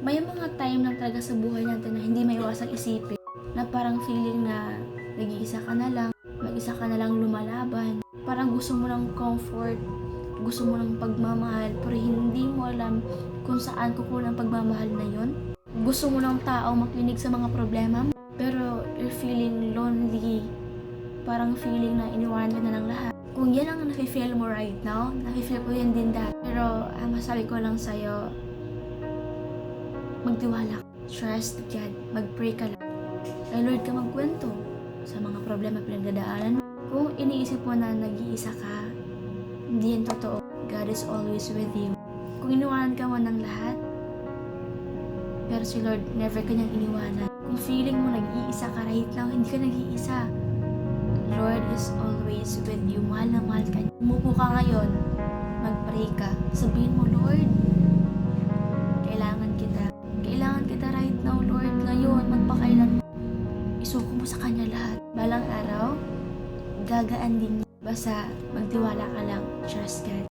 May mga time lang talaga sa buhay natin na hindi maiwasang isipin na parang feeling na nag-iisa ka na lang, mag-isa ka na lang lumalaban. Parang gusto mo ng comfort, gusto mo ng pagmamahal, pero hindi mo alam kung saan kukuha ang pagmamahal na yon. Gusto mo ng tao makinig sa mga problema mo, pero you're feeling lonely. Parang feeling na iniwanan ka na ng lahat. Kung yan ang nafe-feel mo right now, nafe-feel ko yan din dati. Pero ang masabi ko lang sa'yo, magtiwala ka. Trust God. Mag-pray ka lang. Kay Lord ka magkwento sa mga problema pinagdadaanan mo. Kung iniisip mo na nag-iisa ka, hindi yan totoo. God is always with you. Kung iniwanan ka man ng lahat, pero si Lord never kanyang iniwanan. Kung feeling mo nag-iisa ka right now, hindi ka nag-iisa. Lord is always with you. Mahal na mahal ka niya. Umupo ka ngayon, mag-pray ka. Sabihin mo, Lord, kailangan kita. Kailangan kita right now, Lord. Ngayon, magpakailan mo. Isuko mo sa Kanya lahat. Balang araw, gagaan din niya. Basta magtiwala ka lang. Trust God.